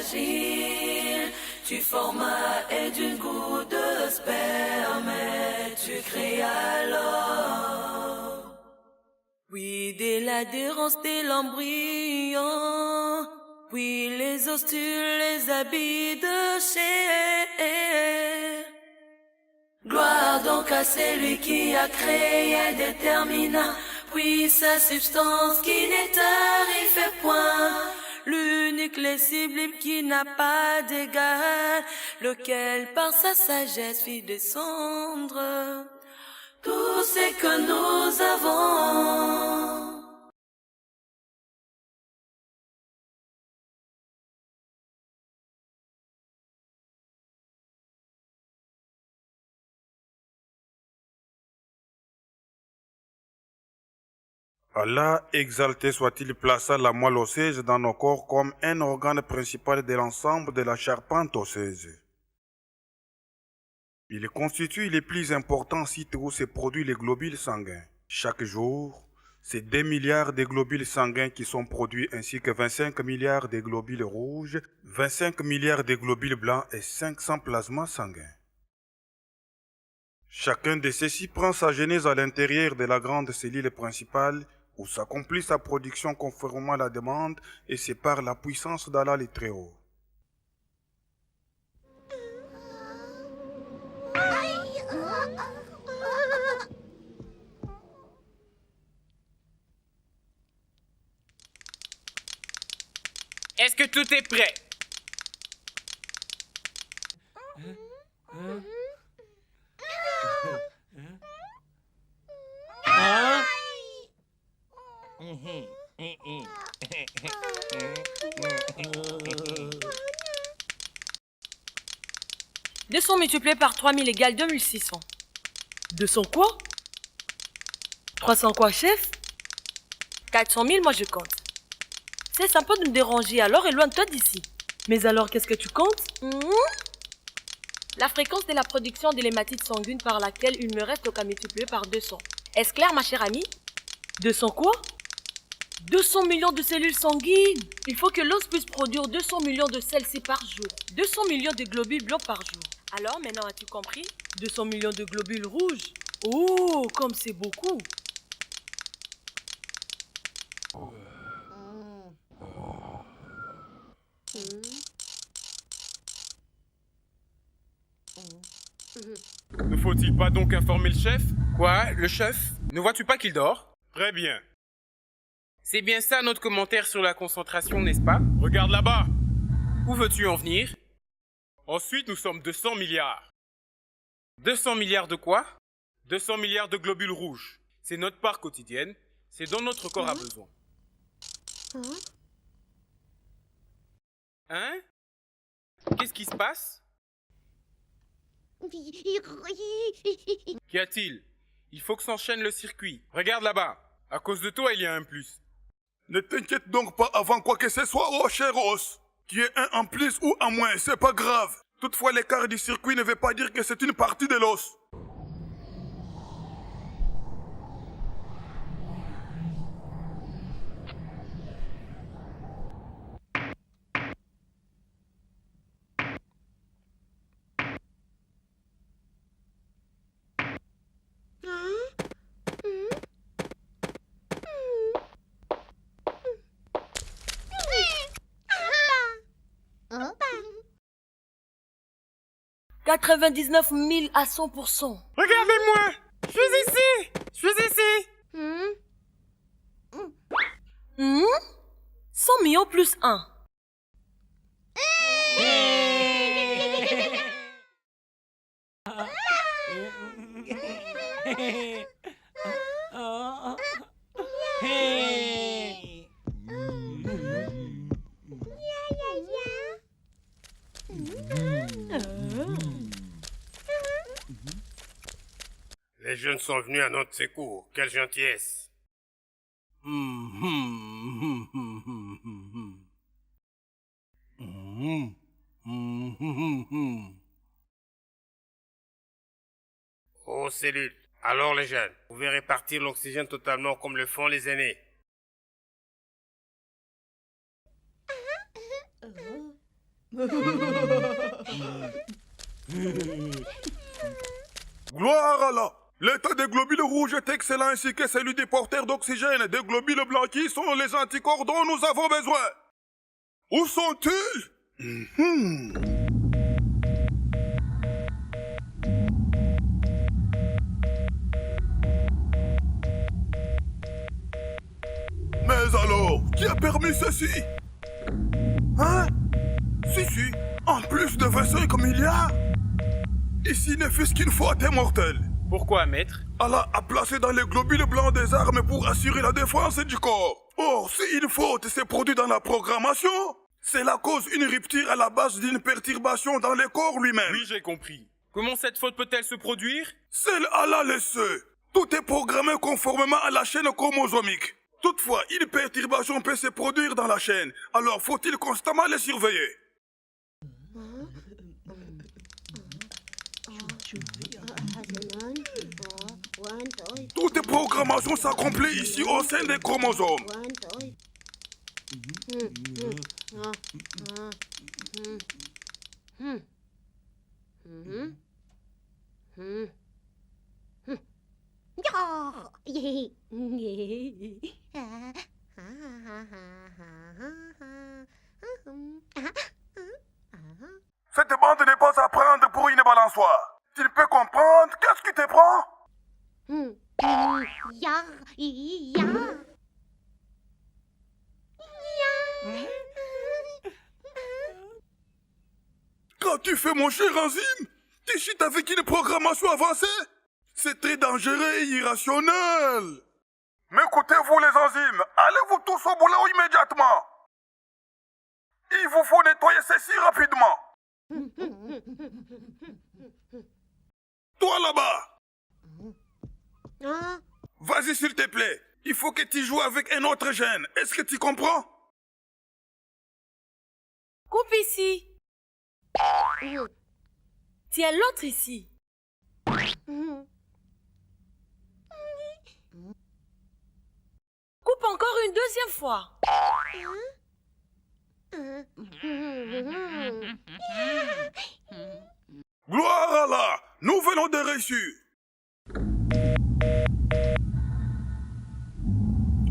fragile. Tu formas et d'une goutte de sperme, tu crées alors. Oui, dès l'adhérence de l'embryon, puis les ostules, les habits de chair. Gloire donc à celui qui a créé et détermina, puis sa substance qui n'est tarif point. L'unique, les sublime qui n'a pas d'égal, lequel par sa sagesse fit descendre tout ce que nous avons. Allah, exalté soit-il, plaça la moelle osseuse dans nos corps comme un organe principal de l'ensemble de la charpente osseuse. Il constitue les plus importants sites où se produisent les globules sanguins. Chaque jour, c'est 2 milliards de globules sanguins qui sont produits ainsi que 25 milliards de globules rouges, 25 milliards de globules blancs et 500 plasmas sanguins. Chacun de ceux-ci prend sa genèse à l'intérieur de la grande cellule principale où s'accomplit sa production conformément à la demande et c'est par la puissance d'Allah le Très-Haut. Est-ce que tout est prêt? Hein? 200 multiplié par 3000 égale 2600. 200 quoi? 300 quoi, chef? 400 000, moi je compte. C'est sympa de me déranger, alors éloigne-toi d'ici. Mais alors, qu'est-ce que tu comptes? La fréquence de la production de l'hématite sanguine par laquelle il me reste qu'à multiplier par 200. Est-ce clair, ma chère amie? 200 quoi? 200 millions de cellules sanguines. Il faut que l'os puisse produire 200 millions de celles-ci par jour. 200 millions de globules blancs par jour. Alors, maintenant, as-tu compris? 200 millions de globules rouges. Oh, comme c'est beaucoup. Ne faut-il pas donc informer le chef? Quoi, le chef? Ne vois-tu pas qu'il dort? Très bien. C'est bien ça notre commentaire sur la concentration, n'est-ce pas? Regarde là-bas. Où veux-tu en venir? Ensuite, nous sommes 200 milliards. 200 milliards de quoi? 200 milliards de globules rouges. C'est notre part quotidienne. C'est dont notre corps a besoin. Hein? Qu'est-ce qui se passe? Qu'y a-t-il? Il faut que s'enchaîne le circuit. Regarde là-bas. À cause de toi, il y a un plus. Ne t'inquiète donc pas avant quoi que ce soit, oh cher os. Qu'il y ait un en plus ou en moins, c'est pas grave. Toutefois, l'écart du circuit ne veut pas dire que c'est une partie de l'os. Hein? 99 000 à 100%. Regardez-moi. Je suis ici. Je suis ici. 100 millions plus 1. Les jeunes sont venus à notre secours. Quelle gentillesse. Aux cellules. Alors les jeunes, vous pouvez répartir l'oxygène totalement comme le font les aînés. Gloire à Allah! L'état des globules rouges est excellent ainsi que celui des porteurs d'oxygène des globules blancs qui sont les anticorps dont nous avons besoin. Où sont-ils? Mais alors, qui a permis ceci? Hein? Si, en plus de 25 milliards? Ici ne fût-ce qu'une faute mortelle. Pourquoi, maître? Allah a placé dans les globules blancs des armes pour assurer la défense du corps. Or, si une faute s'est produite dans la programmation, cela cause une rupture à la base d'une perturbation dans le corps lui-même. Oui, j'ai compris. Comment cette faute peut-elle se produire? Seul Allah le sait. Tout est programmé conformément à la chaîne chromosomique. Toutefois, une perturbation peut se produire dans la chaîne, alors faut-il constamment les surveiller. Toute programmation s'accomplit ici au sein des chromosomes. Cette bande n'est pas à prendre pour une balançoire. Tu peux comprendre qu'est-ce qui te prend? Quand tu fais mon cher enzyme, tu chites avec une programmation avancée. C'est très dangereux et irrationnel. Mais écoutez-vous les enzymes, allez-vous tous au boulot immédiatement. Il vous faut nettoyer ceci rapidement. Toi là-bas. Vas-y s'il te plaît. Il faut que tu joues avec un autre gène. Est-ce que tu comprends? Coupe ici. Tiens l'autre ici. Coupe encore une deuxième fois. Gloire à Allah, nous venons de réussir.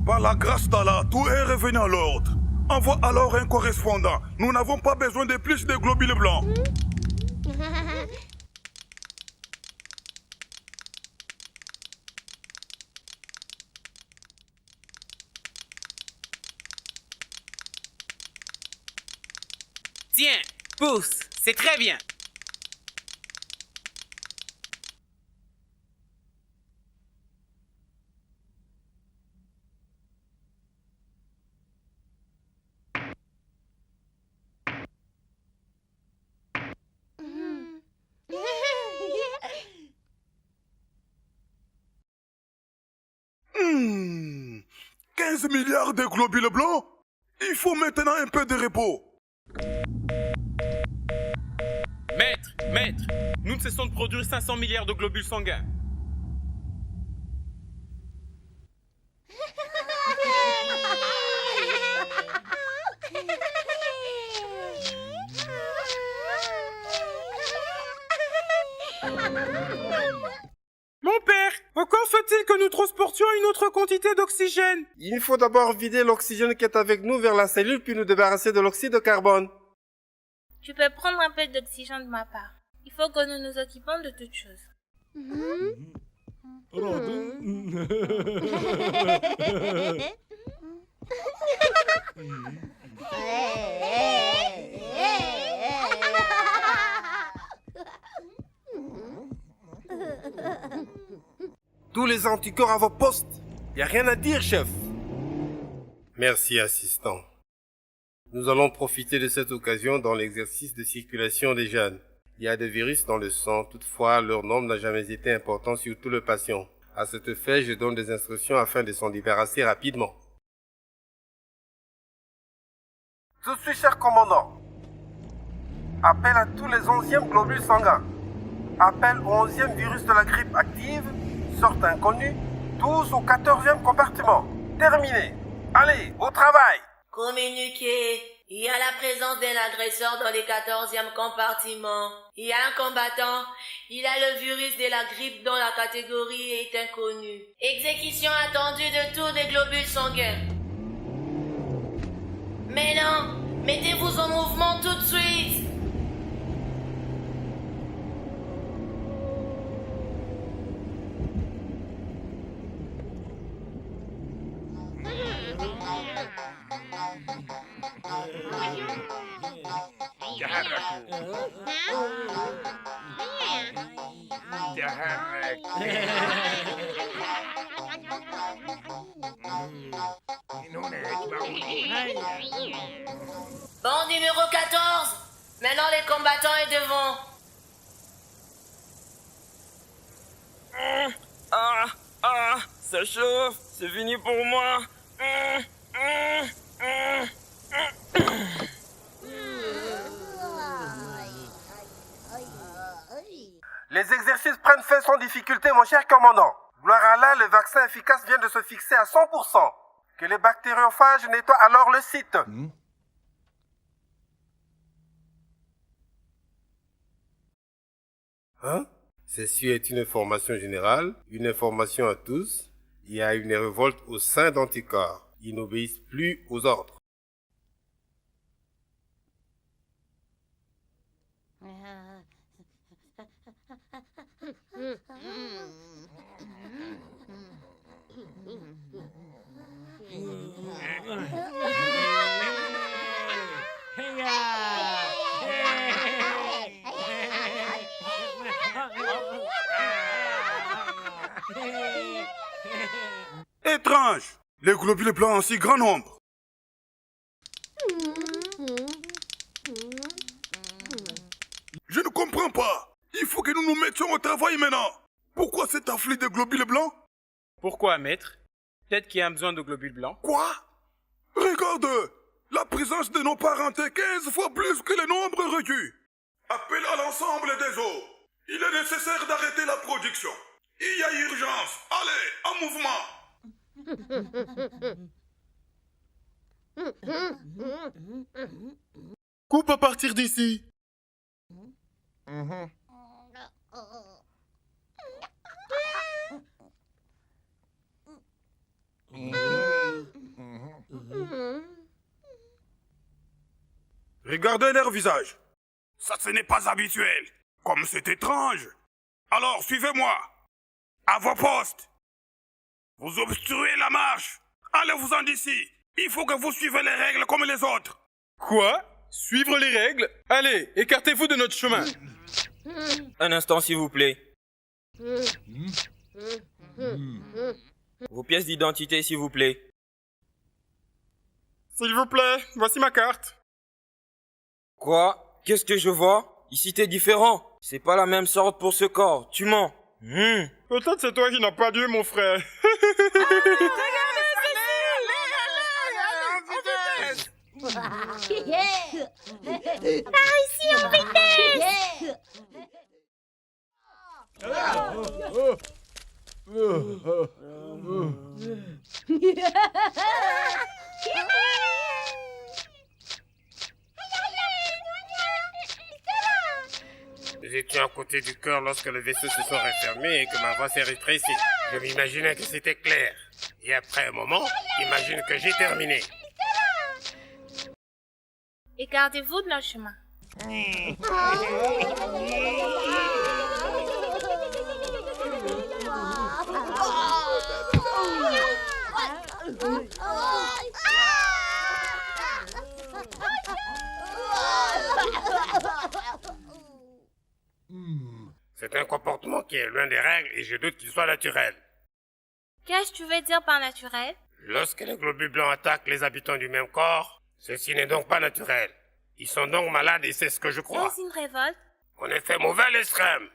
Par la grâce d'Allah, tout est revenu à l'ordre. Envoie alors un correspondant. Nous n'avons pas besoin de plus de globules blancs. Tiens, pousse, c'est très bien. Hmm, 15 milliards de globules blancs? Il faut maintenant un peu de repos. Maître, nous ne cessons de produire 500 milliards de globules sanguins. Mon père, encore faut-il que nous transportions une autre quantité d'oxygène. Il faut d'abord vider l'oxygène qui est avec nous vers la cellule puis nous débarrasser de l'oxyde de carbone. Tu peux prendre un peu d'oxygène de ma part. Il faut que nous nous occupons de toutes choses. Tous les anticorps à vos postes. Y a rien à dire, chef. Merci, assistant. Nous allons profiter de cette occasion dans l'exercice de circulation des gènes. Il y a des virus dans le sang, toutefois leur nombre n'a jamais été important sur tout le patient. À cet fait, je donne des instructions afin de s'en débarrasser rapidement. Tout de suite, cher commandant. Appel à tous les 11e globules sanguins. Appel au 11e virus de la grippe active. Sorte inconnue. 12 au 14e compartiment. Terminé. Allez, au travail. Communiqué. Il y a la présence d'un agresseur dans le 14e compartiment. Il y a un combattant. Il a le virus de la grippe dont la catégorie est inconnue. Exécution attendue de tous les globules sanguins. Maintenant, mettez-vous en mouvement tout de suite. Bon numéro 14. Maintenant les combattants est devant. Ça chauffe, c'est fini pour moi. Les exercices prennent fin sans difficulté, mon cher commandant. Gloire à Allah, le vaccin efficace vient de se fixer à 100%. Que les bactériophages nettoient alors le site. Hein? Ceci est une information générale, une information à tous. Il y a une révolte au sein d'Anticorps. Ils n'obéissent plus aux ordres. Étrange! Les globules blancs en si grand nombre. Je ne comprends pas. Il faut que nous nous mettions au travail maintenant. Pourquoi cet afflux de globules blancs? Pourquoi, maître? Peut-être qu'il y a un besoin de globules blancs. Quoi? Regarde! La présence de nos parents est 15 fois plus que le nombre requis. Appel à l'ensemble des eaux. Il est nécessaire d'arrêter la production. Il y a urgence. Allez, en mouvement. Coupe à partir d'ici. Regardez leur visage. Ça, ce n'est pas habituel. Comme c'est étrange. Alors, suivez-moi. À vos postes. Vous obstruez la marche. Allez-vous-en d'ici. Il faut que vous suivez les règles comme les autres. Quoi? Suivre les règles? Allez, écartez-vous de notre chemin. Un instant, s'il vous plaît. Vos pièces d'identité, s'il vous plaît. S'il vous plaît, voici ma carte. Quoi? Qu'est-ce que je vois? Ici, t'es différent. C'est pas la même sorte pour ce corps. Tu mens. Peut-être c'est toi qui n'as pas Dieu, mon frère. Nous étions à côté du cœur lorsque le vaisseau se sont refermés et que ma voix s'est rétrécie. Je m'imaginais que c'était clair. Et après un moment, imagine que j'ai terminé. Écartez-vous de notre chemin. C'est un comportement qui est loin des règles et je doute qu'il soit naturel. Qu'est-ce que tu veux dire par naturel? Lorsque les globules blancs attaquent les habitants du même corps, ceci n'est donc pas naturel. Ils sont donc malades et c'est ce que je crois. Est-ce une révolte? En effet, mauvais à l'extrême.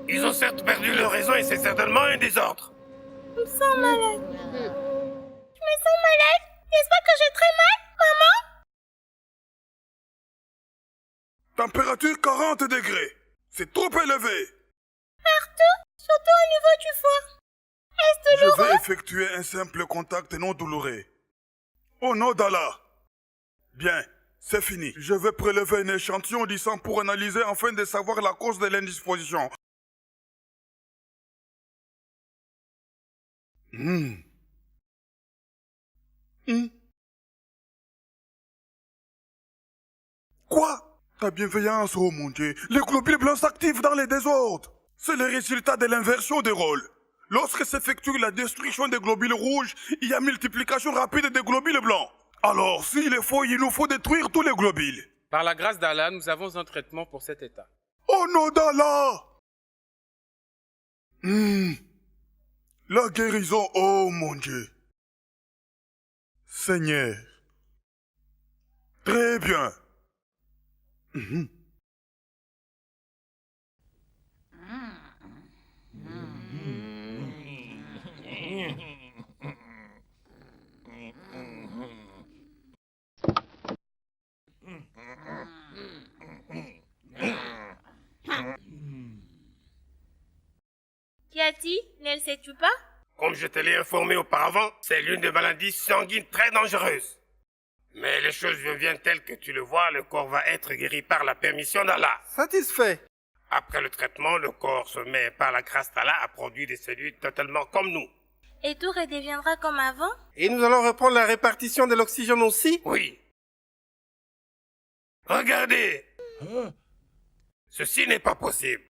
Ils ont certes perdu leur raison et c'est certainement un désordre. Je me sens malade. Je me sens malade. J'espère que j'ai très mal, maman. Température 40 degrés. C'est trop élevé. Partout, surtout au niveau du foie. Est de Je vais effectuer un simple contact non douloureux. Au nom d'Allah. Bien, c'est fini. Je vais prélever un échantillon du sang pour analyser afin de savoir la cause de l'indisposition. Quoi? Ta bienveillance, oh mon Dieu. Les globules blancs s'activent dans les désordres. C'est le résultat de l'inversion des rôles. Lorsque s'effectue la destruction des globules rouges, il y a multiplication rapide des globules blancs. Alors, s'il est faux, il nous faut détruire tous les globules. Par la grâce d'Allah, nous avons un traitement pour cet état. Au nom d'Allah! La guérison, oh mon Dieu. Seigneur. Très bien. Qu'y a-t-il? Ne le sais-tu pas? Comme je te l'ai informé auparavant, c'est l'une des maladies sanguines très dangereuses. Mais les choses viennent telles que tu le vois, le corps va être guéri par la permission d'Allah. Satisfait. Après le traitement, le corps se met par la grâce d'Allah à produire des cellules totalement comme nous. Et tout redeviendra comme avant? Et nous allons reprendre la répartition de l'oxygène aussi? Oui. Regardez. Ceci n'est pas possible.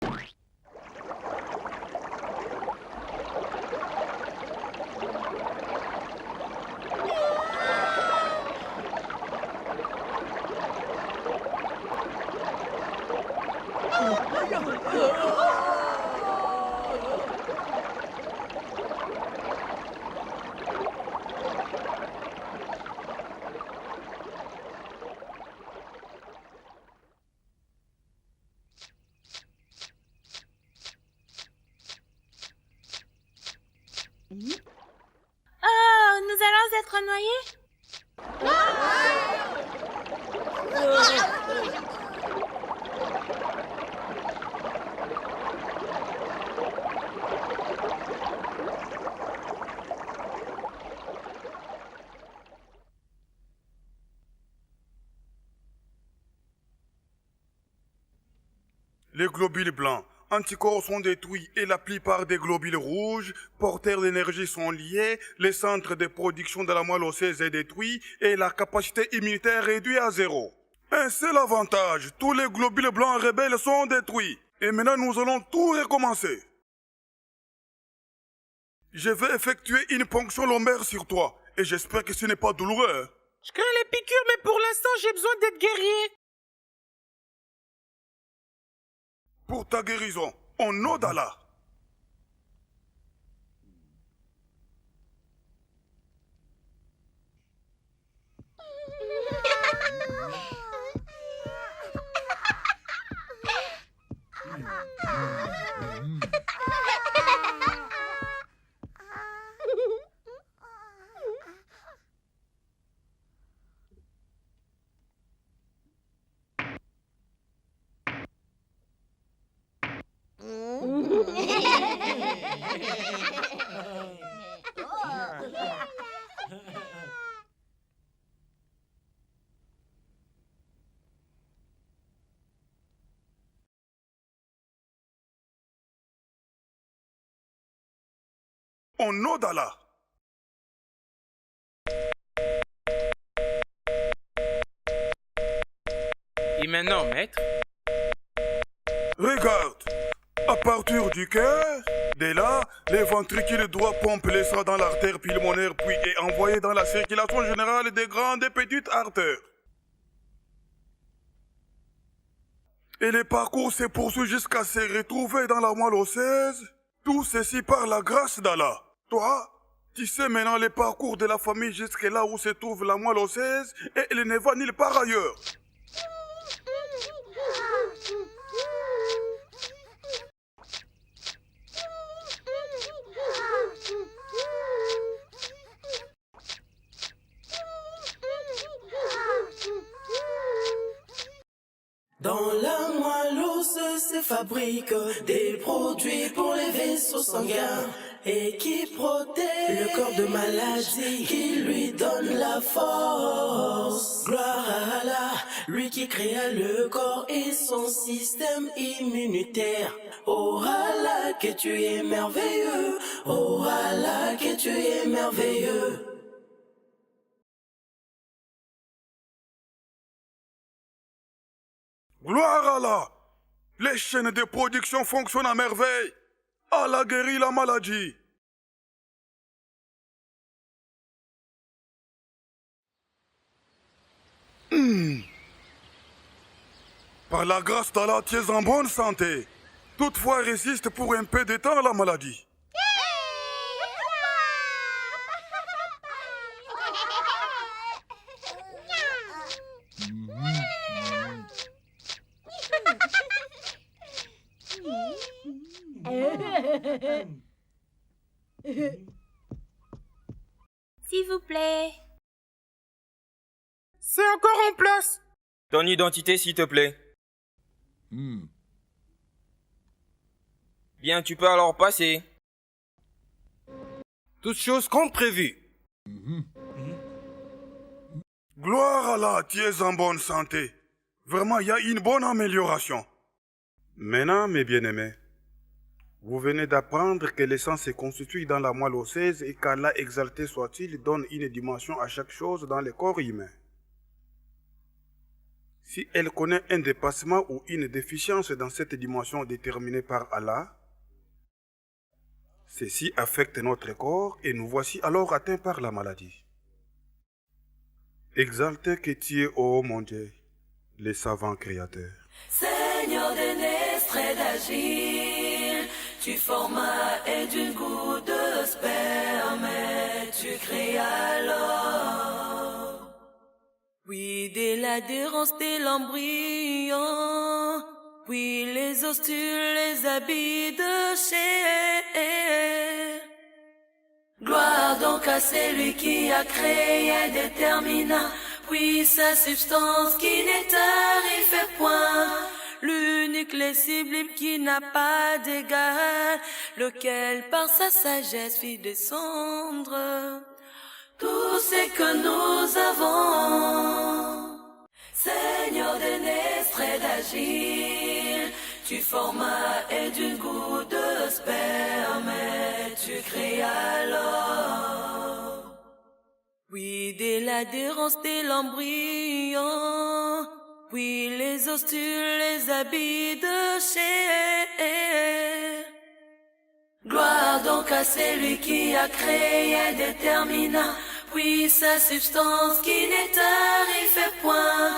Oh, nous allons être noyés? Les globules blancs, anticorps sont détruits et la plupart des globules rouges, porteurs d'énergie sont liés, le centre de production de la moelle osseuse est détruit et la capacité immunitaire réduite à 0. Un seul avantage, tous les globules blancs rebelles sont détruits. Et maintenant nous allons tout recommencer. Je vais effectuer une ponction lombaire sur toi et j'espère que ce n'est pas douloureux. Je crains les piqûres, mais pour l'instant, j'ai besoin d'être guéri. Pour ta guérison, au nom d'Allah. Au nom d'Allah. Et maintenant, maître? Regarde, à partir du cœur, de là, les ventricules droit pompent le sang dans l'artère pulmonaire puis est envoyé dans la circulation générale des grandes et petites artères. Et le parcours se poursuit jusqu'à se retrouver dans la moelle osseuse, tout ceci par la grâce d'Allah. Toi, tu sais maintenant le parcours de la famille jusque là où se trouve la moelle osseuse et il ne va nulle part ailleurs. Dans la moelle osseuse se fabriquent des produits pour les vaisseaux sanguins. et qui protège le corps de maladie, qui lui donne la force. Gloire à Allah, lui qui créa le corps et son système immunitaire. Oh Allah, que tu es merveilleux, oh Allah, que tu es merveilleux. Gloire à Allah! Les chaînes de production fonctionnent à merveille. Allah guérit la maladie. Par la grâce d'Allah, tu es en bonne santé. Toutefois, résiste pour un peu de temps à la maladie. S'il vous plaît. C'est encore en place. Ton identité, s'il te plaît. Bien, tu peux alors passer. Toutes choses comme prévu. Gloire à Allah, tu es en bonne santé. Vraiment, il y a une bonne amélioration. Maintenant, mes bien-aimés, vous venez d'apprendre que le sang se constitue dans la moelle osseuse et qu'Allah exalté soit-il donne une dimension à chaque chose dans le corps humain. Si elle connaît un dépassement ou une déficience dans cette dimension déterminée par Allah, ceci affecte notre corps et nous voici alors atteints par la maladie. Exalté que tu es, ô mon Dieu, les savants créateurs. Seigneur de naître et d'agir, tu formas et d'une goutte de sperme, tu créas l'or. Oui, dès l'adhérence de l'embryon, puis les ostules, les habits de chair. Gloire donc à celui qui a créé et détermina, puis sa substance qui n'est tarifée point. L'unique, les sublime qui n'a pas d'égal, lequel par sa sagesse fit descendre tout ce que nous avons. Seigneur de naître et d'agir, tu formas et d'une goutte de sperme, tu créas l'or. Oui, dès l'adhérence de l'embryon, puis les ostules, les habits de chair. Gloire donc à celui qui a créé et détermina, puis sa substance qui n'est tarifée point.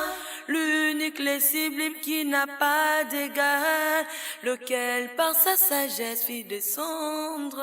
L'unique, les sublime qui n'a pas d'égal, lequel par sa sagesse fit descendre